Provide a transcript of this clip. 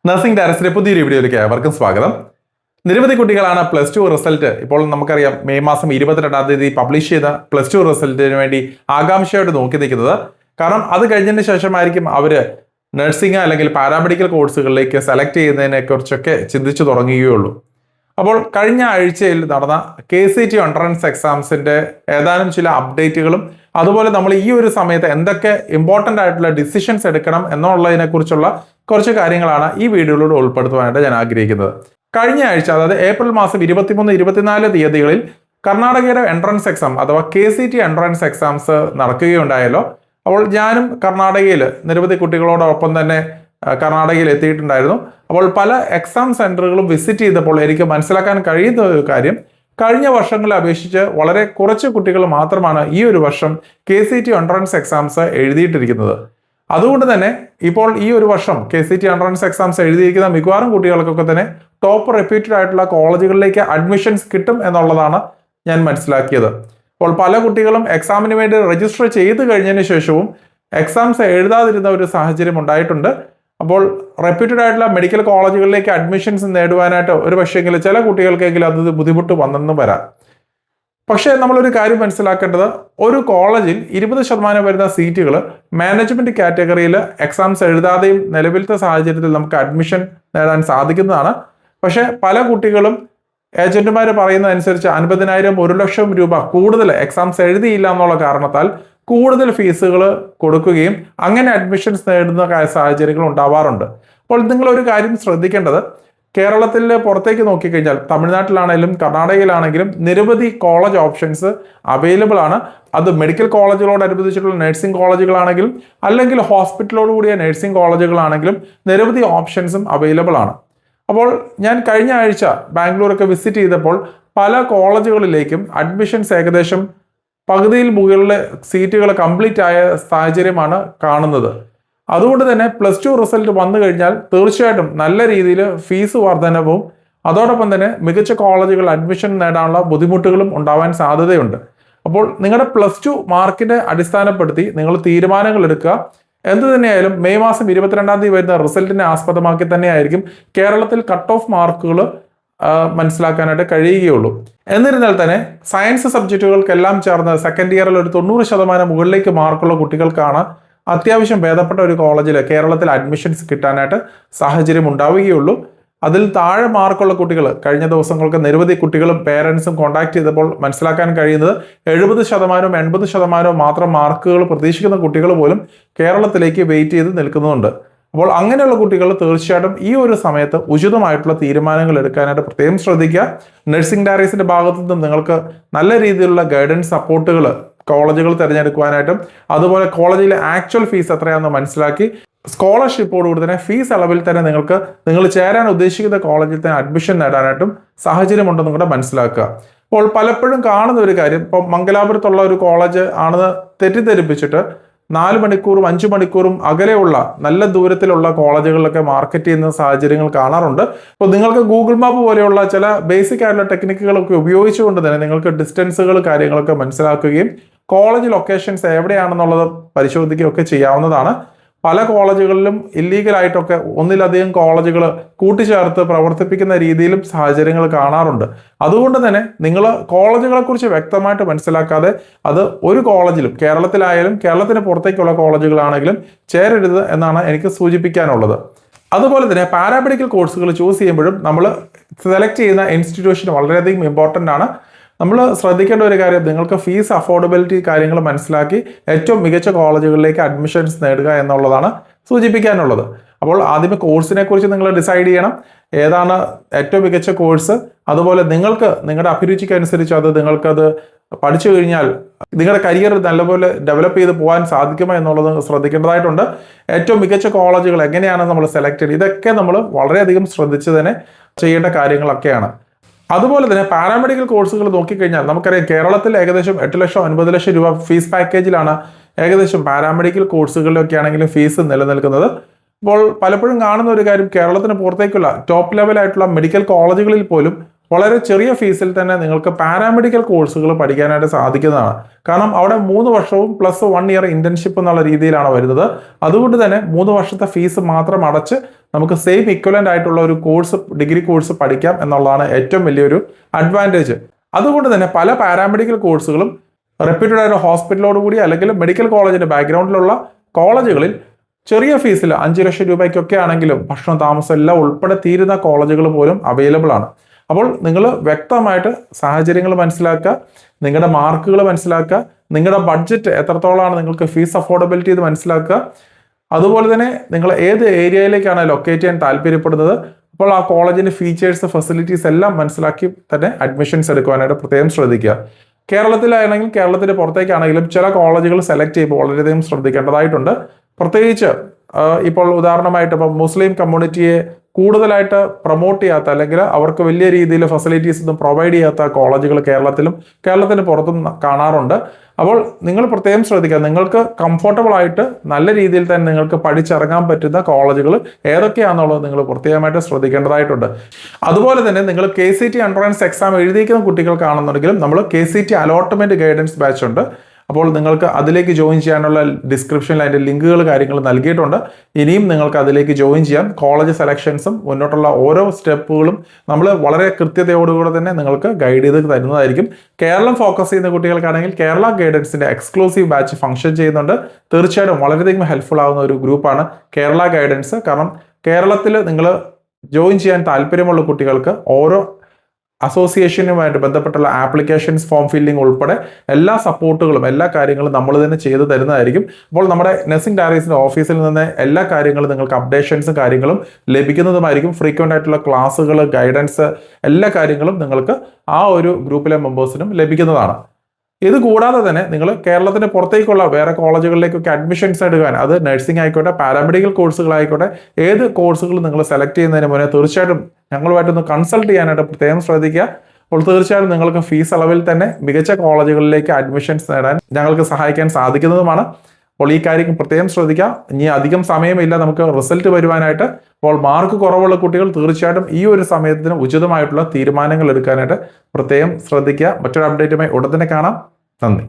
Nursing ഡയറക്ടറിന്റെ പുതിയൊരു വീഡിയോയിലേക്ക് ഏവർക്കും സ്വാഗതം. നിരവധി കുട്ടികളാണ് പ്ലസ് ടു റിസൾട്ട് ഇപ്പോൾ നമുക്കറിയാം മെയ് മാസം 22-ാം തീയതി പബ്ലിഷ് ചെയ്ത പ്ലസ് ടു റിസൾട്ടിന് വേണ്ടി ആകാംക്ഷയോടെ നോക്കി നിൽക്കുന്നത്. കാരണം അത് കഴിഞ്ഞതിന് ശേഷമായിരിക്കും അവര് നഴ്സിംഗ് അല്ലെങ്കിൽ പാരാമെഡിക്കൽ കോഴ്സുകളിലേക്ക് സെലക്ട് ചെയ്യുന്നതിനെ കുറിച്ചൊക്കെ ചിന്തിച്ചു തുടങ്ങുകയുള്ളൂ. അപ്പോൾ കഴിഞ്ഞ ആഴ്ചയിൽ നടന്ന KCET എൻട്രൻസ് എക്സാംസിന്റെ ഏതാനും ചില അപ്ഡേറ്റുകളും അതുപോലെ നമ്മൾ ഈ ഒരു സമയത്ത് എന്തൊക്കെ ഇമ്പോർട്ടൻ്റ് ആയിട്ടുള്ള ഡിസിഷൻസ് എടുക്കണം എന്നുള്ളതിനെ കുറിച്ചുള്ള കുറച്ച് കാര്യങ്ങളാണ് ഈ വീഡിയോയിലൂടെ ഉൾപ്പെടുത്തുവാനായിട്ട് ഞാൻ ആഗ്രഹിക്കുന്നത്. കഴിഞ്ഞ ആഴ്ച അതായത് ഏപ്രിൽ മാസം 23, 24 തീയതികളിൽ കർണാടകയുടെ എൻട്രൻസ് എക്സാം അഥവാ KCET എൻട്രൻസ് എക്സാംസ് നടക്കുകയുണ്ടായല്ലോ. അപ്പോൾ ഞാനും കർണാടകയിൽ നിരവധി കുട്ടികളോടൊപ്പം തന്നെ കർണാടകയിൽ എത്തിയിട്ടുണ്ടായിരുന്നു. അപ്പോൾ പല എക്സാം സെന്ററുകളും വിസിറ്റ് ചെയ്തപ്പോൾ എനിക്ക് മനസ്സിലാക്കാൻ കഴിയുന്ന ഒരു കാര്യം, കഴിഞ്ഞ വർഷങ്ങളെ അപേക്ഷിച്ച് വളരെ കുറച്ച് കുട്ടികൾ മാത്രമാണ് ഈ ഒരു വർഷം KCET എൻട്രൻസ് എക്സാംസ് എഴുതിയിട്ടിരിക്കുന്നത്. അതുകൊണ്ട് തന്നെ ഇപ്പോൾ ഈ ഒരു വർഷം KCET എൻട്രൻസ് എക്സാംസ് എഴുതിയിരിക്കുന്ന മിക്കവാറും കുട്ടികൾക്കൊക്കെ തന്നെ ടോപ്പ് റെപ്യൂട്ടഡ് ആയിട്ടുള്ള കോളേജുകളിലേക്ക് അഡ്മിഷൻസ് കിട്ടും എന്നുള്ളതാണ് ഞാൻ മനസ്സിലാക്കിയത്. അപ്പോൾ പല കുട്ടികളും എക്സാമിന് വേണ്ടി രജിസ്റ്റർ ചെയ്ത് കഴിഞ്ഞതിന് ശേഷവും എക്സാംസ് എഴുതാതിരുന്ന ഒരു സാഹചര്യം ഉണ്ടായിട്ടുണ്ട്. അപ്പോൾ റെപ്യൂട്ടഡ് ആയിട്ടുള്ള മെഡിക്കൽ കോളേജുകളിലേക്ക് അഡ്മിഷൻസ് നേടുവാനായിട്ട് ഒരു പക്ഷേങ്കിലും ചില കുട്ടികൾക്കെങ്കിലും അത് ബുദ്ധിമുട്ട് വന്നെന്നും വരാം. പക്ഷേ നമ്മളൊരു കാര്യം മനസ്സിലാക്കേണ്ടത്, ഒരു കോളേജിൽ 20% വരുന്ന സീറ്റുകൾ മാനേജ്മെന്റ് കാറ്റഗറിയിൽ എക്സാംസ് എഴുതാതെയും നിലവിലത്തെ സാഹചര്യത്തിൽ നമുക്ക് അഡ്മിഷൻ നേടാൻ സാധിക്കുന്നതാണ്. പക്ഷേ പല കുട്ടികളും ഏജന്റുമാർ പറയുന്നതനുസരിച്ച് 50,000, 1,00,000 രൂപ കൂടുതൽ എക്സാംസ് എഴുതിയില്ല എന്നുള്ള കാരണത്താൽ കൂടുതൽ ഫീസുകൾ കൊടുക്കുകയും അങ്ങനെ അഡ്മിഷൻസ് നേടുന്ന സാഹചര്യങ്ങൾ ഉണ്ടാവാറുണ്ട്. അപ്പോൾ നിങ്ങളൊരു കാര്യം ശ്രദ്ധിക്കേണ്ടത്, കേരളത്തിൽ പുറത്തേക്ക് നോക്കിക്കഴിഞ്ഞാൽ തമിഴ്നാട്ടിലാണെങ്കിലും കർണാടകയിലാണെങ്കിലും നിരവധി കോളേജ് ഓപ്ഷൻസ് അവൈലബിൾ ആണ്. അത് മെഡിക്കൽ കോളേജുകളോടനുബന്ധിച്ചിട്ടുള്ള നഴ്സിംഗ് കോളേജുകളാണെങ്കിലും അല്ലെങ്കിൽ ഹോസ്പിറ്റലോട് കൂടിയ നഴ്സിംഗ് കോളേജുകളാണെങ്കിലും നിരവധി ഓപ്ഷൻസും അവൈലബിൾ ആണ്. അപ്പോൾ ഞാൻ കഴിഞ്ഞ ആഴ്ച ബാംഗ്ലൂരൊക്കെ വിസിറ്റ് ചെയ്തപ്പോൾ പല കോളേജുകളിലേക്കും അഡ്മിഷൻസ് ഏകദേശം പകുതിയിൽ മുകളിലെ സീറ്റുകൾ കംപ്ലീറ്റ് ആയ സാഹചര്യമാണ് കാണുന്നത്. അതുകൊണ്ട് തന്നെ പ്ലസ് ടു റിസൾട്ട് വന്നു കഴിഞ്ഞാൽ തീർച്ചയായിട്ടും നല്ല രീതിയിൽ ഫീസ് വർധനവും അതോടൊപ്പം തന്നെ മികച്ച കോളേജുകൾ അഡ്മിഷൻ നേടാനുള്ള ബുദ്ധിമുട്ടുകളും ഉണ്ടാവാൻ സാധ്യതയുണ്ട്. അപ്പോൾ നിങ്ങളുടെ പ്ലസ് ടു മാർക്കിനെ അടിസ്ഥാനപ്പെടുത്തി നിങ്ങൾ തീരുമാനങ്ങൾ എടുക്കുക. എന്തു തന്നെയായാലും മെയ് മാസം 22-ാം തീയതി വരുന്ന റിസൾട്ടിനെ ആസ്പദമാക്കി തന്നെയായിരിക്കും കേരളത്തിൽ കട്ട് ഓഫ് മാർക്കുകൾ മനസ്സിലാക്കാനായിട്ട് കഴിയുകയുള്ളൂ. എന്നിരുന്നാൽ തന്നെ സയൻസ് സബ്ജക്റ്റുകൾക്കെല്ലാം ചേർന്ന് സെക്കൻഡ് ഇയറിൽ ഒരു 90% മുകളിലേക്ക് മാർക്കുള്ള കുട്ടികൾക്കാണ് അത്യാവശ്യം ഭേദപ്പെട്ട ഒരു കോളേജിൽ കേരളത്തിൽ അഡ്മിഷൻസ് കിട്ടാനായിട്ട് സാഹചര്യം ഉണ്ടാവുകയുള്ളൂ. അതിൽ താഴെ മാർക്കുള്ള കുട്ടികൾ കഴിഞ്ഞ ദിവസങ്ങൾക്ക് നിരവധി കുട്ടികളും പേരൻസും കോൺടാക്ട് ചെയ്തപ്പോൾ മനസ്സിലാക്കാൻ കഴിയുന്നത് 70%, 80% മാത്രം മാർക്കുകൾ പ്രതീക്ഷിക്കുന്ന കുട്ടികൾ പോലും കേരളത്തിലേക്ക് വെയിറ്റ് ചെയ്ത് നിൽക്കുന്നുണ്ട്. അപ്പോൾ അങ്ങനെയുള്ള കുട്ടികൾ തീർച്ചയായിട്ടും ഈ ഒരു സമയത്ത് ഉചിതമായിട്ടുള്ള തീരുമാനങ്ങൾ എടുക്കാനായിട്ട് പ്രത്യേകം ശ്രദ്ധിക്കുക. നഴ്സിംഗ് ഡയറീസിന്റെ ഭാഗത്തു നിന്നും നിങ്ങൾക്ക് നല്ല രീതിയിലുള്ള ഗൈഡൻസ് സപ്പോർട്ടുകൾ കോളേജുകൾ തിരഞ്ഞെടുക്കുവാനായിട്ടും അതുപോലെ കോളേജിലെ ആക്ച്വൽ ഫീസ് എത്രയാണെന്ന് മനസ്സിലാക്കി സ്കോളർഷിപ്പോടുകൂടി തന്നെ ഫീസ് അളവിൽ തന്നെ നിങ്ങൾ ചേരാൻ ഉദ്ദേശിക്കുന്ന കോളേജിൽ തന്നെ അഡ്മിഷൻ നേടാനായിട്ടും സാഹചര്യമുണ്ടെന്നും കൂടെ മനസ്സിലാക്കുക. അപ്പോൾ പലപ്പോഴും കാണുന്ന ഒരു കാര്യം, ഇപ്പോൾ മംഗലാപുരത്തുള്ള ഒരു കോളേജ് ആണെന്ന് തെറ്റിദ്ധരിപ്പിച്ചിട്ട് 4 മണിക്കൂറും 5 മണിക്കൂറും അകലെയുള്ള നല്ല ദൂരത്തിലുള്ള കോളേജുകളിലൊക്കെ മാർക്കറ്റ് ചെയ്യുന്ന സാഹചര്യങ്ങൾ കാണാറുണ്ട്. അപ്പോൾ നിങ്ങൾക്ക് ഗൂഗിൾ മാപ്പ് പോലെയുള്ള ചില ബേസിക് ആയിട്ടുള്ള ടെക്നിക്കുകളൊക്കെ ഉപയോഗിച്ചുകൊണ്ട് തന്നെ നിങ്ങൾക്ക് ഡിസ്റ്റൻസുകൾ കാര്യങ്ങളൊക്കെ മനസ്സിലാക്കുകയും കോളേജ് ലൊക്കേഷൻസ് എവിടെയാണെന്നുള്ളത് പരിശോധിക്കുകയൊക്കെ ചെയ്യാവുന്നതാണ്. പല കോളേജുകളിലും ഇല്ലീഗലായിട്ടൊക്കെ ഒന്നിലധികം കോളേജുകൾ കൂട്ടിച്ചേർത്ത് പ്രവർത്തിപ്പിക്കുന്ന രീതിയിലും സാഹചര്യങ്ങൾ കാണാറുണ്ട്. അതുകൊണ്ട് തന്നെ നിങ്ങൾ കോളേജുകളെ കുറിച്ച് വ്യക്തമായിട്ട് മനസ്സിലാക്കാതെ അത് ഒരു കോളേജിലും കേരളത്തിലായാലും കേരളത്തിന് പുറത്തേക്കുള്ള കോളേജുകളാണെങ്കിലും ചേരരുത് എന്നാണ് എനിക്ക് സൂചിപ്പിക്കാനുള്ളത്. അതുപോലെ തന്നെ പാരാമെഡിക്കൽ കോഴ്സുകൾ ചൂസ് ചെയ്യുമ്പോഴും നമ്മൾ സെലക്ട് ചെയ്യുന്ന ഇൻസ്റ്റിറ്റ്യൂഷൻ വളരെയധികം ഇമ്പോർട്ടൻ്റ് ആണ്. നമ്മൾ ശ്രദ്ധിക്കേണ്ട ഒരു കാര്യം, നിങ്ങൾക്ക് ഫീസ് അഫോർഡബിലിറ്റി കാര്യങ്ങൾ മനസ്സിലാക്കി ഏറ്റവും മികച്ച കോളേജുകളിലേക്ക് അഡ്മിഷൻസ് നേടുക എന്നുള്ളതാണ് സൂചിപ്പിക്കാനുള്ളത്. അപ്പോൾ ആദ്യമേ കോഴ്സിനെ കുറിച്ച് നിങ്ങൾ ഡിസൈഡ് ചെയ്യണം, ഏതാണ് ഏറ്റവും മികച്ച കോഴ്സ്. അതുപോലെ നിങ്ങളുടെ അഭിരുചിക്ക് അനുസരിച്ച് നിങ്ങൾക്കത് പഠിച്ചു കഴിഞ്ഞാൽ നിങ്ങളുടെ കരിയർ നല്ലപോലെ ഡെവലപ്പ് ചെയ്ത് പോകാൻ സാധിക്കുമോ എന്നുള്ളത് ശ്രദ്ധിക്കേണ്ടതായിട്ടുണ്ട്. ഏറ്റവും മികച്ച കോളേജുകൾ എങ്ങനെയാണ് നമ്മൾ സെലക്ട് ചെയ്യുന്നത്, ഇതൊക്കെ നമ്മൾ വളരെയധികം ശ്രദ്ധിച്ച് തന്നെ ചെയ്യേണ്ട കാര്യങ്ങളൊക്കെയാണ്. അതുപോലെ തന്നെ പാരാമെഡിക്കൽ കോഴ്സുകൾ നോക്കിക്കഴിഞ്ഞാൽ നമുക്കറിയാം കേരളത്തിൽ ഏകദേശം 8 ലക്ഷം 9 ലക്ഷം രൂപ ഫീസ് പാക്കേജിലാണ് ഏകദേശം പാരാമെഡിക്കൽ കോഴ്സുകളിലൊക്കെ ആണെങ്കിലും ഫീസ് നിലനിൽക്കുന്നത്. അപ്പോൾ പലപ്പോഴും കാണുന്ന ഒരു കാര്യം, കേരളത്തിന് പുറത്തേക്കുള്ള ടോപ്പ് ലെവലായിട്ടുള്ള മെഡിക്കൽ കോളേജുകളിൽ പോലും വളരെ ചെറിയ ഫീസിൽ തന്നെ നിങ്ങൾക്ക് പാരാമെഡിക്കൽ കോഴ്സുകൾ പഠിക്കാനായിട്ട് സാധിക്കുന്നതാണ്. കാരണം അവിടെ 3 വർഷവും പ്ലസ് 1 ഇയർ ഇന്റേൺഷിപ്പ് എന്നുള്ള രീതിയിലാണ് വരുന്നത്. അതുകൊണ്ട് തന്നെ 3 വർഷത്തെ ഫീസ് മാത്രം അടച്ച് നമുക്ക് സെയിം ഇക്വലന്റ് ആയിട്ടുള്ള ഒരു കോഴ്സ്, ഡിഗ്രി കോഴ്സ് പഠിക്കാം എന്നുള്ളതാണ് ഏറ്റവും വലിയൊരു അഡ്വാൻറ്റേജ്. അതുകൊണ്ട് തന്നെ പല പാരാമെഡിക്കൽ കോഴ്സുകളും റെപ്യൂട്ടഡ് ആയിട്ട് ഹോസ്പിറ്റലോട് കൂടി അല്ലെങ്കിൽ മെഡിക്കൽ കോളേജിന്റെ ബാക്ക്ഗ്രൗണ്ടിലുള്ള കോളേജുകളിൽ ചെറിയ ഫീസിൽ 5 ലക്ഷം രൂപയ്ക്കൊക്കെ ആണെങ്കിലും ഭക്ഷണം, താമസം എല്ലാം ഉൾപ്പെടെ തീരുന്ന കോളേജുകൾ പോലും അവൈലബിൾ ആണ്. അപ്പോൾ നിങ്ങൾ വ്യക്തമായിട്ട് സാഹചര്യങ്ങൾ മനസ്സിലാക്കുക, നിങ്ങളുടെ മാർക്കുകൾ മനസ്സിലാക്കുക, നിങ്ങളുടെ ബഡ്ജറ്റ് എത്രത്തോളമാണ്, നിങ്ങൾക്ക് ഫീസ് അഫോർഡബിലിറ്റി ഇത് മനസ്സിലാക്കുക. അതുപോലെ തന്നെ നിങ്ങൾ ഏത് ഏരിയയിലേക്കാണ് ലൊക്കേറ്റ് ചെയ്യാൻ താല്പര്യപ്പെടുന്നത്, അപ്പോൾ ആ കോളേജിന്റെ ഫീച്ചേഴ്സ്, ഫെസിലിറ്റീസ് എല്ലാം മനസ്സിലാക്കി തന്നെ അഡ്മിഷൻസ് എടുക്കുവാനായിട്ട് പ്രത്യേകം ശ്രദ്ധിക്കുക. കേരളത്തിലാണെങ്കിലും കേരളത്തിന് പുറത്തേക്കാണെങ്കിലും ചില കോളേജുകൾ സെലക്ട് ചെയ്യുമ്പോൾ വളരെയധികം ശ്രദ്ധിക്കേണ്ടതായിട്ടുണ്ട്. പ്രത്യേകിച്ച് ഇപ്പോൾ ഉദാഹരണമായിട്ട് ഇപ്പം മുസ്ലിം കമ്മ്യൂണിറ്റിയെ കൂടുതലായിട്ട് പ്രൊമോട്ട് ചെയ്യാത്ത അല്ലെങ്കിൽ അവർക്ക് വലിയ രീതിയിൽ ഫെസിലിറ്റീസ് ഒന്നും പ്രൊവൈഡ് ചെയ്യാത്ത കോളേജുകൾ കേരളത്തിന് പുറത്തും കാണാറുണ്ട്. അപ്പോൾ നിങ്ങൾ പ്രത്യേകം ശ്രദ്ധിക്കുക, നിങ്ങൾക്ക് കംഫർട്ടബിൾ ആയിട്ട് നല്ല രീതിയിൽ തന്നെ നിങ്ങൾക്ക് പഠിച്ചിറങ്ങാൻ പറ്റുന്ന കോളേജുകൾ ഏതൊക്കെയാണെന്നുള്ളത് നിങ്ങൾ പ്രത്യേകമായിട്ട് ശ്രദ്ധിക്കേണ്ടതായിട്ടുണ്ട്. അതുപോലെ തന്നെ നിങ്ങൾ KCT എൻട്രൻസ് എക്സാം എഴുതിയിരിക്കുന്ന കുട്ടികൾക്കാണെന്നുണ്ടെങ്കിലും നമ്മൾ KCT അലോട്ട്മെന്റ് ഗൈഡൻസ് ബാച്ച് ഉണ്ട്. അപ്പോൾ നിങ്ങൾക്ക് അതിലേക്ക് ജോയിൻ ചെയ്യാനുള്ള ഡിസ്ക്രിപ്ഷനിൽ അതിൻ്റെ ലിങ്കുകൾ കാര്യങ്ങൾ നൽകിയിട്ടുണ്ട്. ഇനിയും നിങ്ങൾക്ക് അതിലേക്ക് ജോയിൻ ചെയ്യാം. കോളേജ് സെലക്ഷൻസും മുന്നോട്ടുള്ള ഓരോ സ്റ്റെപ്പുകളും നമ്മൾ വളരെ കൃത്യതയോടുകൂടെ തന്നെ നിങ്ങൾക്ക് ഗൈഡ് ചെയ്ത് തരുന്നതായിരിക്കും. കേരളം ഫോക്കസ് ചെയ്യുന്ന കുട്ടികൾക്കാണെങ്കിൽ കേരള ഗൈഡൻസിന്റെ എക്സ്ക്ലൂസീവ് ബാച്ച് ഫംഗ്ഷൻ ചെയ്യുന്നുണ്ട്. തീർച്ചയായിട്ടും വളരെയധികം ഹെൽപ്ഫുൾ ആവുന്ന ഒരു ഗ്രൂപ്പാണ് കേരള ഗൈഡൻസ്. കാരണം കേരളത്തിൽ നിങ്ങൾ ജോയിൻ ചെയ്യാൻ താല്പര്യമുള്ള കുട്ടികൾക്ക് ഓരോ അസോസിയേഷനുമായിട്ട് ബന്ധപ്പെട്ടുള്ള ആപ്ലിക്കേഷൻസ്, ഫോം ഫില്ലിംഗ് ഉൾപ്പെടെ എല്ലാ സപ്പോർട്ടുകളും, എല്ലാ കാര്യങ്ങളും നമ്മൾ തന്നെ ചെയ്തു തരുന്നതായിരിക്കും. അപ്പോൾ നമ്മുടെ നഴ്സിംഗ് ഡയറീസിന്റെ ഓഫീസിൽ നിന്ന് എല്ലാ കാര്യങ്ങളും നിങ്ങൾക്ക് അപ്ഡേഷൻസും കാര്യങ്ങളും ലഭിക്കുന്നതുമായിരിക്കും. ഫ്രീക്വന്റ് ആയിട്ടുള്ള ക്ലാസ്സുകൾ, ഗൈഡൻസ്, എല്ലാ കാര്യങ്ങളും നിങ്ങൾക്ക് ആ ഒരു ഗ്രൂപ്പിലെ മെമ്പേഴ്സിനും ലഭിക്കുന്നതാണ്. ഇത് കൂടാതെ തന്നെ നിങ്ങൾ കേരളത്തിന് പുറത്തേക്കുള്ള വേറെ കോളേജുകളിലേക്കൊക്കെ അഡ്മിഷൻസ് എടുക്കാൻ, അത് നഴ്സിംഗ് ആയിക്കോട്ടെ, പാരാമെഡിക്കൽ കോഴ്സുകളായിക്കോട്ടെ, ഏത് കോഴ്സുകൾ നിങ്ങൾ സെലക്ട് ചെയ്യുന്നതിന് മുന്നേ തീർച്ചയായിട്ടും ഞങ്ങളുമായിട്ടൊന്ന് കൺസൾട്ട് ചെയ്യാനായിട്ട് പ്രത്യേകം ശ്രദ്ധിക്കുക. അപ്പോൾ തീർച്ചയായിട്ടും നിങ്ങൾക്ക് ഫീസ് അളവിൽ തന്നെ മികച്ച കോളേജുകളിലേക്ക് അഡ്മിഷൻസ് നേടാൻ ഞങ്ങൾക്ക് സഹായിക്കാൻ സാധിക്കുന്നതുമാണ്. അപ്പോൾ ഈ കാര്യം പ്രത്യേകം ശ്രദ്ധിക്കുക. ഇനി അധികം സമയമില്ല നമുക്ക് റിസൾട്ട് വരുവാനായിട്ട്. അപ്പോൾ മാർക്ക് കുറവുള്ള കുട്ടികൾ തീർച്ചയായിട്ടും ഈ ഒരു സമയത്തിന് ഉചിതമായിട്ടുള്ള തീരുമാനങ്ങൾ എടുക്കാനായിട്ട് പ്രത്യേകം ശ്രദ്ധിക്കുക. മറ്റൊരു അപ്ഡേറ്റുമായി ഉടൻ തന്നെ കാണാം. നന്ദി.